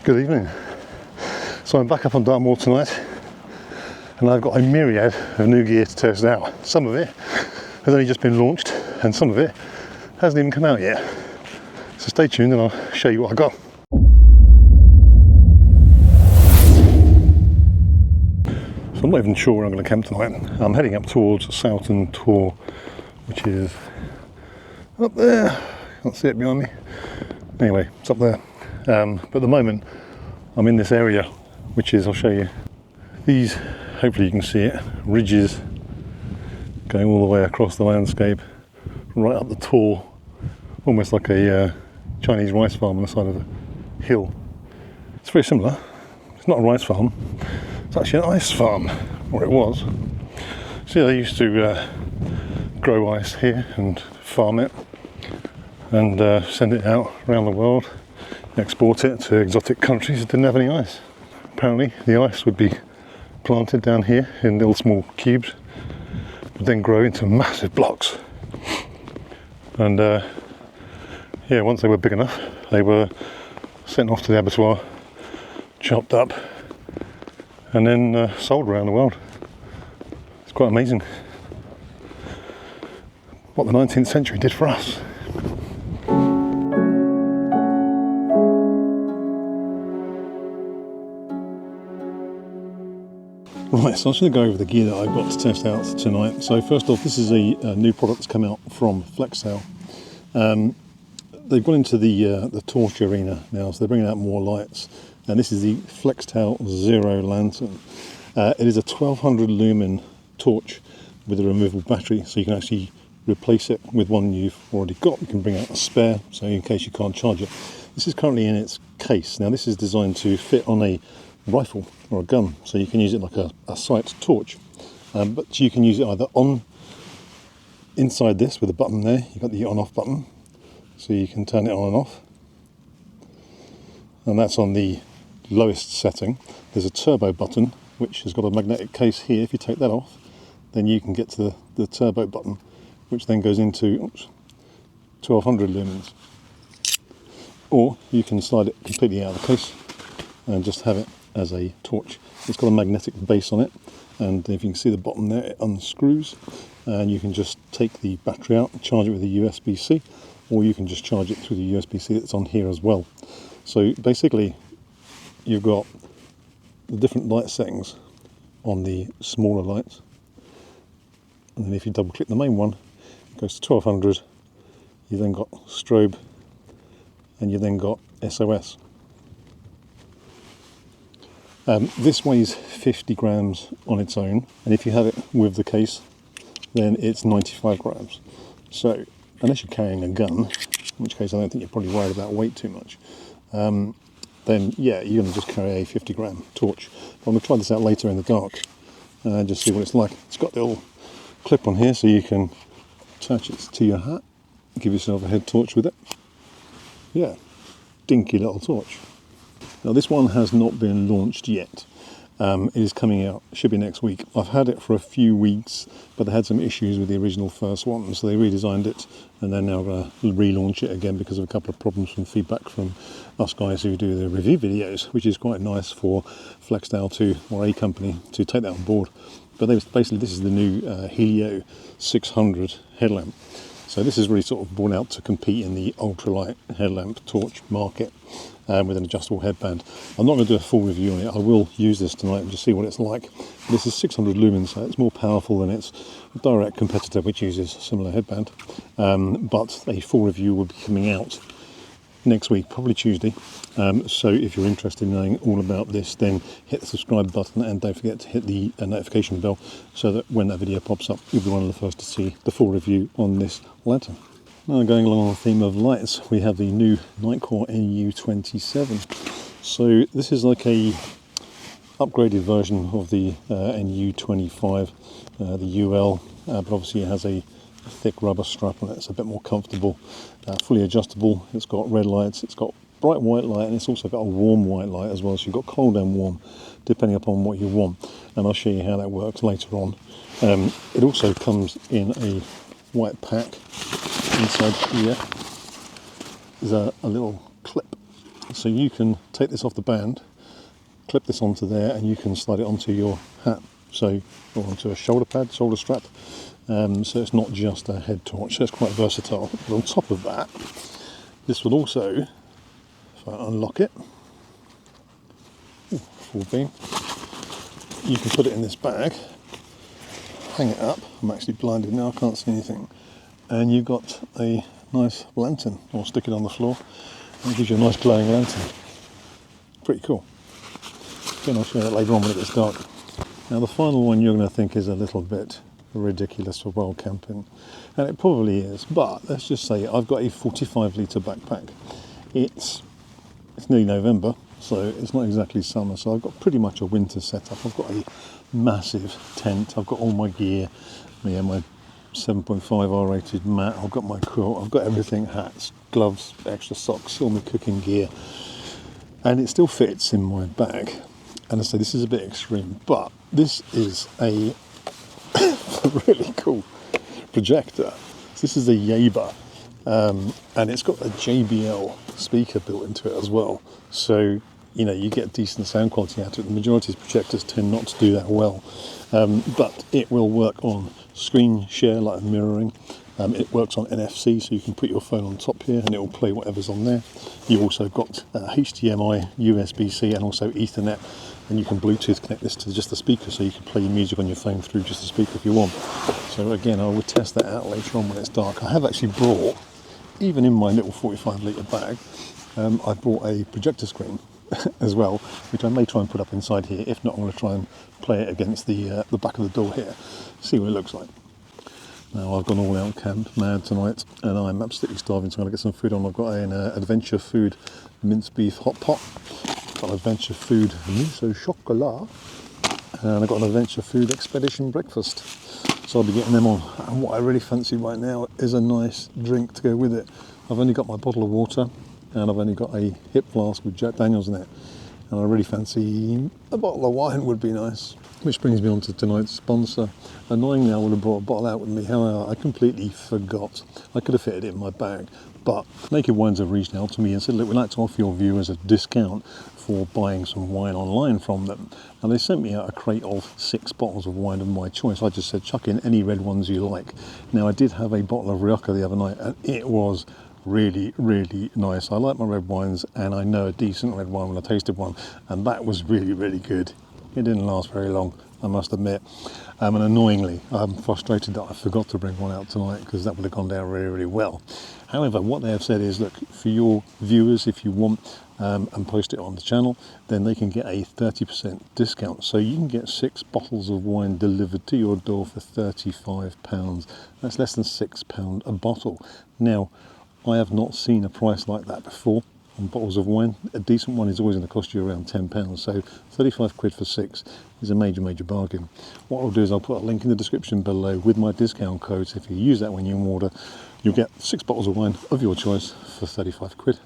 Good evening. So I'm back up on Dartmoor tonight, and I've got a myriad of new gear to test out. Some of it has only just been launched, and some of it hasn't even come out yet. So stay tuned and I'll show you what I got. So I'm not even sure where I'm going to camp tonight. I'm heading up towards Southton Tor, which is up there. Can't see it behind me. Anyway, it's up there. But at the moment I'm in this area, which is, I'll show you, these, hopefully you can see it, ridges going all the way across the landscape, right up the Tor, almost like a Chinese rice farm on the side of a hill. It's very similar. It's not a rice farm, it's actually an ice farm, or it was. See, they used to grow ice here and farm it and send it out around the world, export it to exotic countries that didn't have any ice. Apparently the ice would be planted down here in little small cubes, would then grow into massive blocks, and yeah, once they were big enough they were sent off to the abattoir, chopped up and then sold around the world. It's quite amazing what the 19th century did for us. Right, so I'm just going to go over the gear that I've got to test out tonight. So first off, this is a new product that's come out from Flextail. They've gone into the torch arena now, so they're bringing out more lights. And this is the Flextail Zero Lantern. It is a 1200 lumen torch with a removable battery, so you can actually replace it with one you've already got. You can bring out a spare, so in case you can't charge it. This is currently in its case. Now this is designed to fit on a rifle or a gun, so you can use it like a sight torch, but you can use it either on inside this with a button there. You've got the on-off button, so you can turn it on and off, and that's on the lowest setting. There's a turbo button which has got a magnetic case here. If you take that off, then you can get to the turbo button, which then goes into 1200 lumens, or you can slide it completely out of the case and just have it as a torch. It's got a magnetic base on it, and if you can see the bottom there, it unscrews, and you can just take the battery out and charge it with a USB-C, or you can just charge it through the USB-C that's on here as well. So basically you've got the different light settings on the smaller lights, and then if you double click the main one, it goes to 1200. You then got strobe, and you then got SOS. This weighs 50 grams on its own, and if you have it with the case, then it's 95 grams. So, unless you're carrying a gun, in which case I don't think you're probably worried about weight too much, then yeah, you're going to just carry a 50 gram torch. But I'm going to try this out later in the dark and just see what it's like. It's got the little clip on here, so you can attach it to your hat, give yourself a head torch with it. Yeah, dinky little torch. Now this one has not been launched yet. It is coming out, should be next week. I've had it for a few weeks, but they had some issues with the original first one, so they redesigned it, and they're now going to relaunch it again because of a couple of problems from feedback from us guys who do the review videos, which is quite nice for Flextail to, or a company, to take that on board. But basically this is the new Helio 600 headlamp. So this is really sort of born out to compete in the ultralight headlamp torch market with an adjustable headband. I'm not going to do a full review on it. I will use this tonight and just see what it's like. This is 600 lumens, so it's more powerful than its direct competitor, which uses a similar headband. But a full review will be coming out next week, probably Tuesday. So if you're interested in knowing all about this, then hit the subscribe button and don't forget to hit the notification bell, so that when that video pops up, you'll be one of the first to see the full review on this lantern. Now, going along on the theme of lights, we have the new Nitecore NU27. So this is like a upgraded version of the NU25, the UL, but obviously it has a thick rubber strap on it. It's a bit more comfortable, fully adjustable. It's got red lights, it's got bright white light, and it's also got a warm white light as well. So you've got cold and warm, depending upon what you want. And I'll show you how that works later on. It also comes in a white pack. Inside here is a little clip So you can take this off the band, clip this onto there, and you can slide it onto your hat, so, or onto a shoulder pad, shoulder strap. So it's not just a head torch, so it's quite versatile. But on top of that, this will also, if I unlock it, full beam, you can put it in this bag, hang it up. I'm actually blinded now, I can't see anything. And you've got a nice lantern, or stick it on the floor, and it gives you a nice glowing lantern. Pretty cool. Again, I'll show you that later on when it gets dark. Now the final one you're going to think is a little bit ridiculous for wild camping, and it probably is, but let's just say I've got a 45 litre backpack. It's nearly November, so it's not exactly summer, so I've got pretty much a winter setup. I've got a massive tent, I've got all my gear, my 7.5 R-rated mat, I've got my quilt, I've got everything, hats, gloves, extra socks, all my cooking gear, and it still fits in my bag. And I say this is a bit extreme, but this is a really cool projector. This is a Yaber, and it's got a JBL speaker built into it as well, so you know you get decent sound quality out of it. The majority of projectors tend not to do that well, but it will work on screen share, like mirroring. It works on NFC, so you can put your phone on top here and it will play whatever's on there. You've also got HDMI, USB-C, and also Ethernet, and you can Bluetooth connect this to just the speaker, so you can play your music on your phone through just the speaker if you want. So again, I will test that out later on when it's dark. I have actually brought, even in my little 45 litre bag, I brought a projector screen as well, which I may try and put up inside here. If not, I'm going to try and play it against the back of the door here, see what it looks like. Now I've gone all out camp mad tonight, and I'm absolutely starving, so I'm going to get some food on. I've got an Adventure Food minced beef hot pot, got an Adventure Food miso chocolat, and I've got an Adventure Food Expedition breakfast. So I'll be getting them on. And what I really fancy right now is a nice drink to go with it. I've only got my bottle of water, and I've only got a hip flask with Jack Daniels in it. And I really fancy a bottle of wine would be nice. Which brings me on to tonight's sponsor. Annoyingly, I would have brought a bottle out with me, however, I completely forgot. I could have fitted it in my bag, but Naked Wines have reached out to me and said, look, we'd like to offer your viewers a discount for buying some wine online from them. And they sent me out a crate of 6 bottles of wine of my choice. I just said, chuck in any red ones you like. Now, I did have a bottle of Rioja the other night, and it was really, really nice. I like my red wines, and I know a decent red wine when I tasted one, and that was really, really good. It didn't last very long, I must admit. And annoyingly, I'm frustrated that I forgot to bring one out tonight, because that would have gone down really, really well. However, what they have said is, look, for your viewers, if you want, and post it on the channel, then they can get a 30% discount. So you can get 6 bottles of wine delivered to your door for £35. That's less than £6 a bottle. Now, I have not seen a price like that before on bottles of wine. A decent one is always going to cost you around £10, so 35 quid for 6 is a major, major bargain. What I'll do is I'll put a link in the description below with my discount code, so if you use that when you order, you'll get 6 bottles of wine of your choice for 35 quid.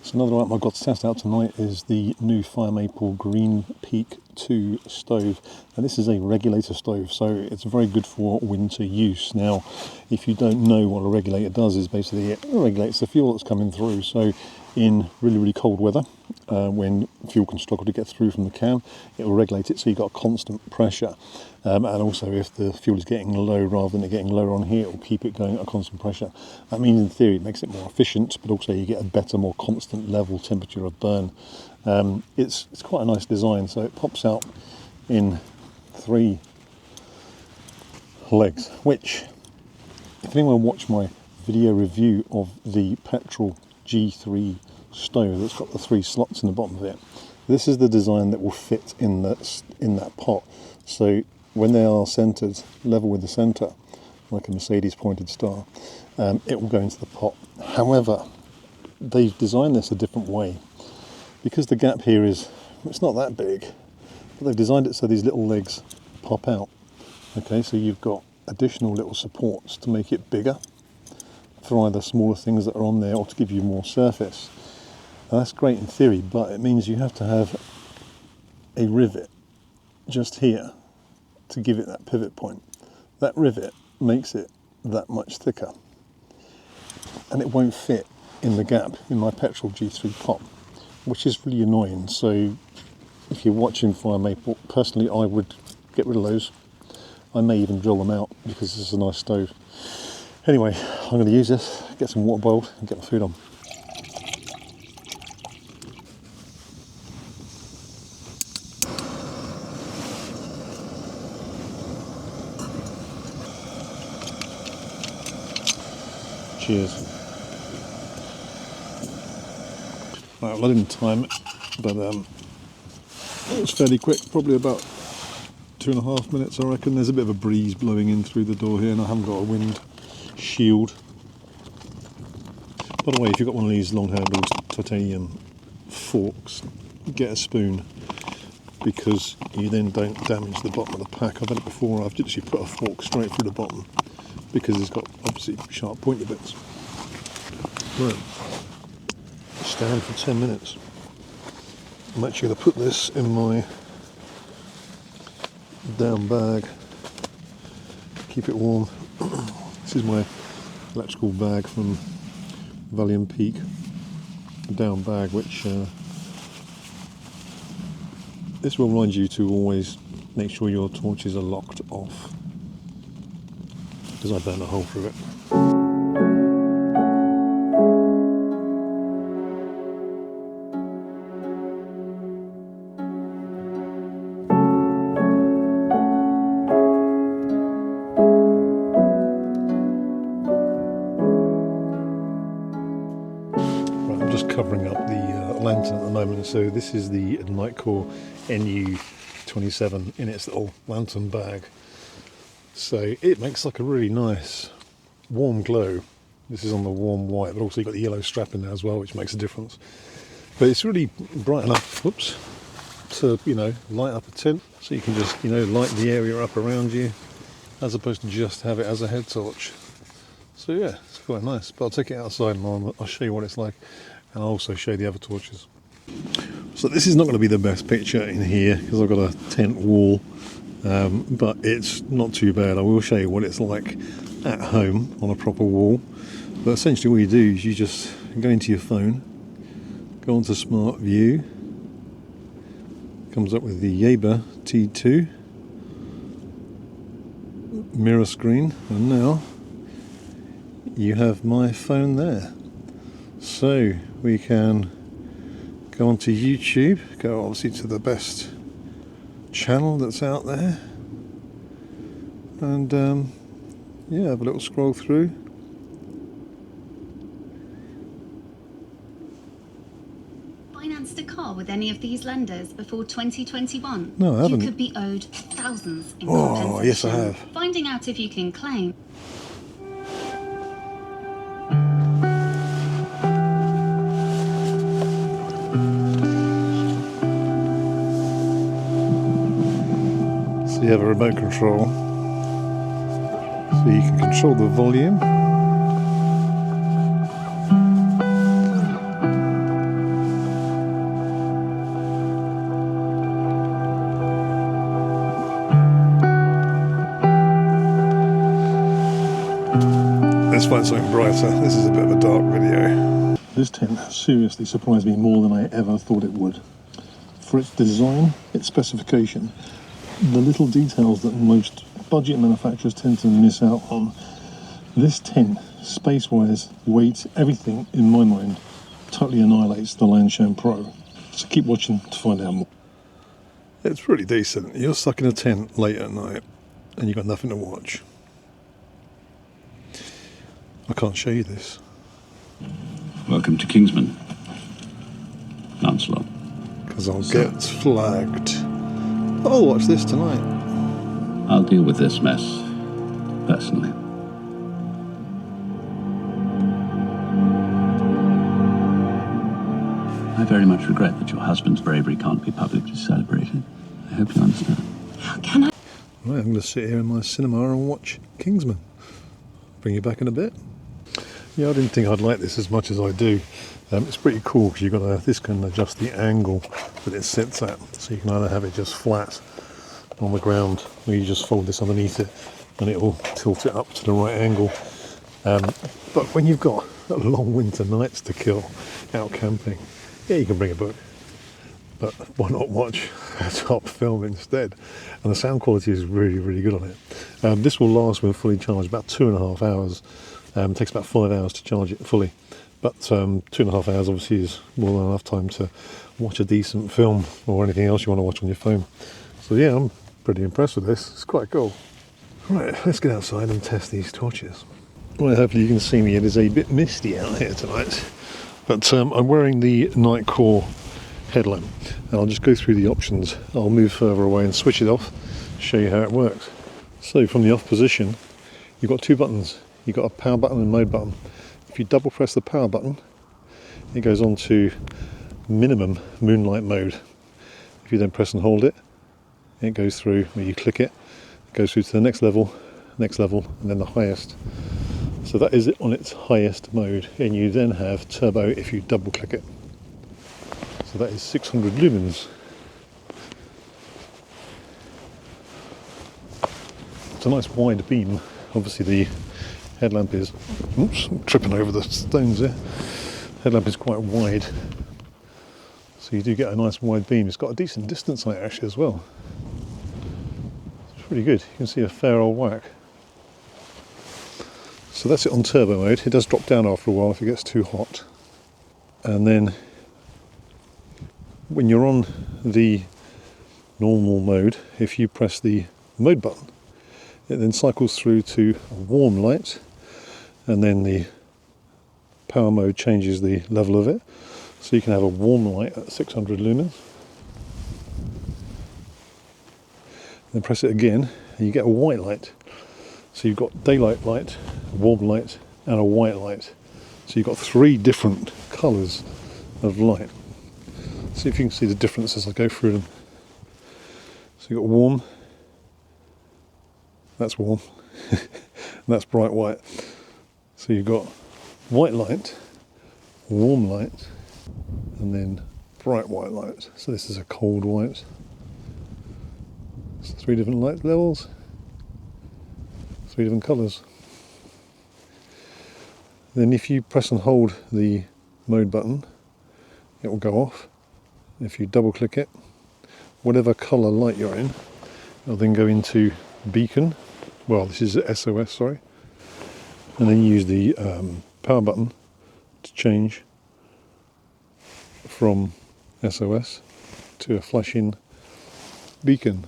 So another item I've got to test out tonight is the new Fire Maple Green Peak 2 stove. And this is a regulator stove, so it's very good for winter use. Now, if you don't know what a regulator does, is basically it regulates the fuel that's coming through. So in really, really cold weather, when fuel can struggle to get through from the can, it will regulate it so you've got constant pressure. And also if the fuel is getting low, rather than it getting lower on here, it will keep it going at a constant pressure. That means in theory it makes it more efficient, but also you get a better, more constant level temperature of burn. It's quite a nice design, so it pops out in 3 legs, which, if anyone watched my video review of the petrol G3 stove that's got the 3 slots in the bottom of it, this is the design that will fit in that pot. So when they are centered level with the center, like a Mercedes pointed star, it will go into the pot. However, they've designed this a different way, because the gap here it's not that big, but they've designed it so these little legs pop out. Okay, so you've got additional little supports to make it bigger for either smaller things that are on there or to give you more surface. Now, that's great in theory, but it means you have to have a rivet just here to give it that pivot point. That rivet makes it that much thicker, and it won't fit in the gap in my petrol G3 pot. which is really annoying. So if you're watching Fire Maple, personally I would get rid of those. I may even drill them out because this is a nice stove. Anyway, I'm going to use this, get some water boiled and get my food on. Cheers. Right, well, I didn't time it, but it was fairly quick, probably about 2.5 minutes I reckon. There's a bit of a breeze blowing in through the door here and I haven't got a wind shield. By the way, if you've got one of these long handled titanium forks, get a spoon because you then don't damage the bottom of the pack. I've had it before, I've literally put a fork straight through the bottom because it's got obviously sharp pointy bits. Right, stand for 10 minutes. I'm actually going to put this in my down bag, keep it warm. This is my electrical bag from Valium Peak, a down bag which this will remind you to always make sure your torches are locked off, because I burn a hole through it. Covering up the lantern at the moment. So this is the Nitecore NU27 in its little lantern bag. So it makes like a really nice warm glow. This is on the warm white, but also you've got the yellow strap in there as well, which makes a difference. But it's really bright enough, whoops, to, you know, light up a tent. So you can just, you know, light the area up around you, as opposed to just have it as a head torch. So yeah, it's quite nice. But I'll take it outside and I'll show you what it's like. And I'll also show you the other torches. So this is not going to be the best picture in here because I've got a tent wall, but it's not too bad. I will show you what it's like at home on a proper wall. But essentially what you do is you just go into your phone, go onto Smart View, comes up with the YaberT2 mirror screen, and now you have my phone there. So we can go onto YouTube, go obviously to the best channel that's out there, and yeah, have a little scroll through. Financed a car with any of these lenders before 2021? No, I haven't. You could be owed thousands in compensation. compensation. Yes, I have. Finding out if you can claim. You have a remote control, so you can control the volume. Let's find something brighter. This is a bit of a dark video. This tent seriously surprised me more than I ever thought it would. For its design, its specification, the little details that most budget manufacturers tend to miss out on. This tent, space-wise, weight, everything, in my mind, totally annihilates the Lanshan Pro. So keep watching to find out more. It's pretty decent. You're stuck in a tent late at night and you've got nothing to watch. I can't show you this. Welcome to Kingsman, Lancelot. Because I'll get flagged. I'll watch this tonight. I'll deal with this mess, personally. I very much regret that your husband's bravery can't be publicly celebrated. I hope you understand. How can I? Right, I'm going to sit here in my cinema and watch Kingsman. Bring you back in a bit. Yeah, I didn't think I'd like this as much as I do. It's pretty cool because you've got this can adjust the angle that it sits at, so you can either have it just flat on the ground, or you just fold this underneath it and it will tilt it up to the right angle. But when you've got long winter nights to kill out camping, Yeah, you can bring a book, but why not watch a top film instead? And the sound quality is really, really good on it. This will last when fully charged about 2.5 hours. It takes about 5 hours to charge it fully, but 2.5 hours obviously is more than enough time to watch a decent film or anything else you want to watch on your phone. So yeah, I'm pretty impressed with this. It's quite cool. Right, let's get outside and test these torches. Well, hopefully you can see me. It is a bit misty out here tonight, but I'm wearing the Nitecore Headlamp, and I'll just go through the options. I'll move further away and switch it off, show you how it works. So from the off position, you've got two buttons. You've got a power button and mode button. If you double press the power button, it goes on to minimum moonlight mode. If you then press and hold it, it goes through, where you click it, it goes through to the next level, and then the highest. So that is it on its highest mode, and you then have turbo if you double click it. So that is 600 lumens. It's a nice wide beam. Obviously the headlamp is, oops, I'm tripping over the stones there. Headlamp is quite wide, so you do get a nice wide beam. It's got a decent distance on it actually as well. It's pretty good. You can see a fair old whack. So that's it on turbo mode. It does drop down after a while if it gets too hot. And then when you're on the normal mode, if you press the mode button, it then cycles through to a warm light, and then the power mode changes the level of it. So you can have a warm light at 600 lumens. Then press it again, and you get a white light. So you've got daylight light, a warm light, and a white light. So you've got 3 different colours of light. See if you can see the difference as I go through them. So you've got warm, that's warm, and that's bright white. So you've got white light, warm light, and then bright white light. So this is a cold white. So 3 different light levels, 3 different colours. Then if you press and hold the mode button, it will go off. If you double click it, whatever colour light you're in, it'll then go into beacon. Well, this is SOS, sorry. And then use the power button to change from SOS to a flashing beacon.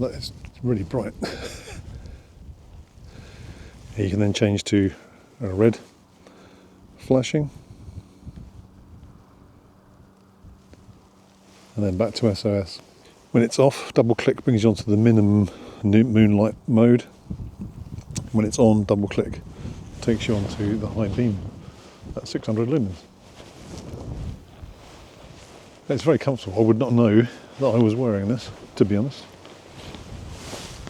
That is really bright. You can then change to a red flashing, and then back to SOS. When it's off, double click brings you onto the minimum moonlight mode. When it's on, double click takes you onto the high beam at 600 lumens. It's very comfortable. I would not know that I was wearing this, to be honest.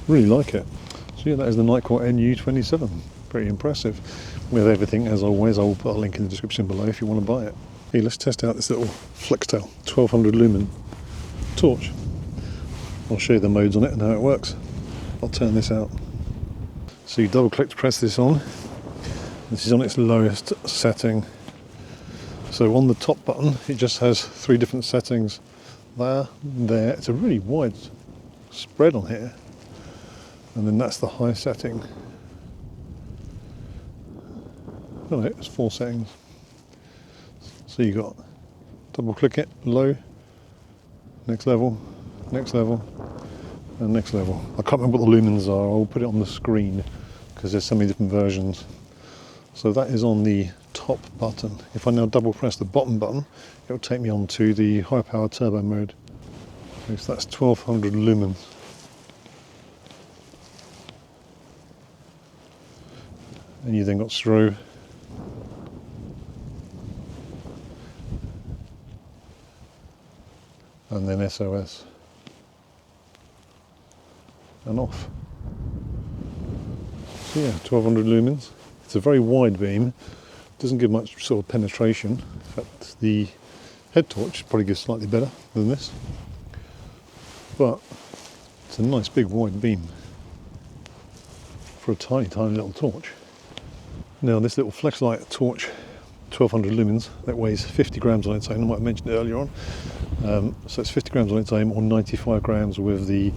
Really like it. So yeah, that is the Nitecore NU27. Pretty impressive. With everything, as always, I'll put a link in the description below if you want to buy it. Hey, let's test out this little Flextail 1200 lumen torch. I'll show you the modes on it and how it works. I'll turn this out. So you double click to press this on. This is on its lowest setting. So on the top button, it just has 3 different settings. There. It's a really wide spread on here. And then that's the high setting. Oh no, it's 4 settings. So you got double click it, low, next level, and next level. I can't remember what the lumens are. I'll put it on the screen because there's so many different versions. So that is on the top button. If I now double press the bottom button, it will take me on to the high power turbo mode. So that's 1200 lumens. And you then got strobe, and then SOS, and off. So yeah, 1200 lumens. It's a very wide beam, doesn't give much sort of penetration. In fact, the head torch probably gives slightly better than this, but it's a nice big wide beam for a tiny, tiny little torch. Now this little Flexlight torch 1200 lumens. That weighs 50 grams on its own. I might have mentioned it earlier on. So it's 50 grams on its own, or 95 grams with the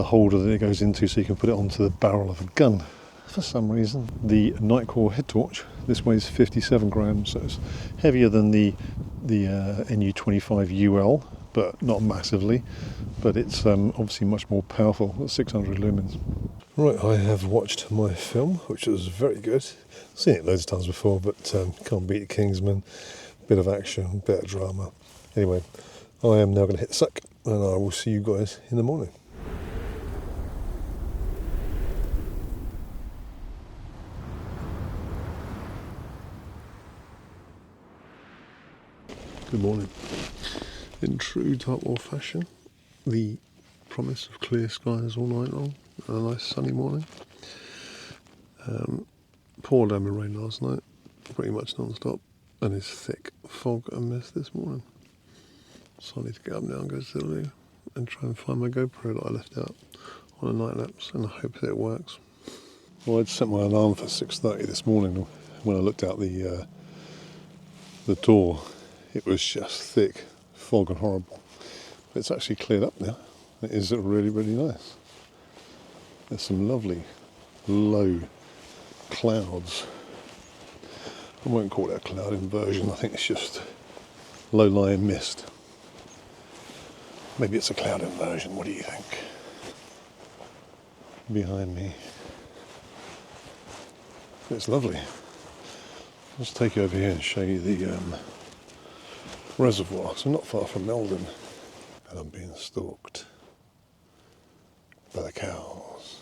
holder that it goes into, so you can put it onto the barrel of a gun. For some reason, the Nitecore head torch, this weighs 57 grams, so it's heavier than the NU25 UL, but not massively. But it's obviously much more powerful at 600 lumens. Right, I have watched my film, which was very good. Seen it loads of times before, but can't beat Kingsman. Bit of action, bit of drama. Anyway, I am now going to hit the sack, and I will see you guys in the morning. Good morning. In true Dark War fashion, the promise of clear skies all night long and a nice sunny morning. Poured down with rain last night, pretty much non-stop, and it's thick fog and mist this morning. So I need to get up now and go to the loo and try and find my GoPro that I left out on a night lapse, and I hope that it works. Well, I'd set my alarm for 6:30 this morning. When I looked out the door, it was just thick fog and horrible. But it's actually cleared up now. It is really, really nice. There's some lovely low clouds. I won't call it a cloud inversion, I think it's just low-lying mist. Maybe it's a cloud inversion, what do you think? Behind me. It's lovely. I'll just take you over here and show you the reservoir. So I'm not far from Meldon, and I'm being stalked by the cows.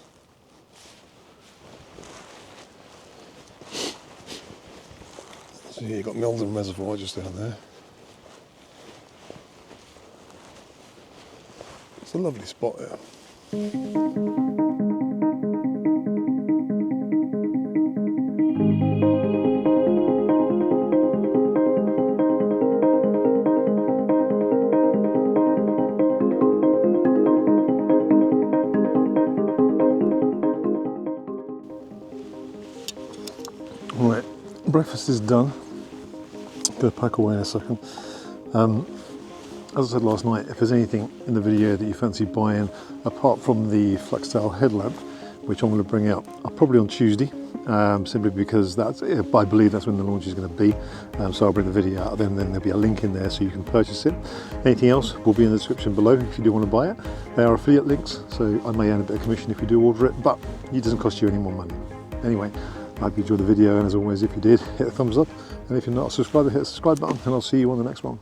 So here you've got Meldon Reservoir just down there. It's a lovely spot here. Right, breakfast is done. Gonna pack away in a second. As I said last night, if there's anything in the video that you fancy buying, apart from the Flextail headlamp, which I'm going to bring out probably on Tuesday, simply because I believe that's when the launch is going to be. So I'll bring the video out then there'll be a link in there so you can purchase it. Anything else will be in the description below if you do want to buy it. They are affiliate links, so I may earn a bit of commission if you do order it, but it doesn't cost you any more money. Anyway, I hope you enjoyed the video, and as always, if you did, hit a thumbs up, and if you're not a subscriber, hit the subscribe button, and I'll see you on the next one.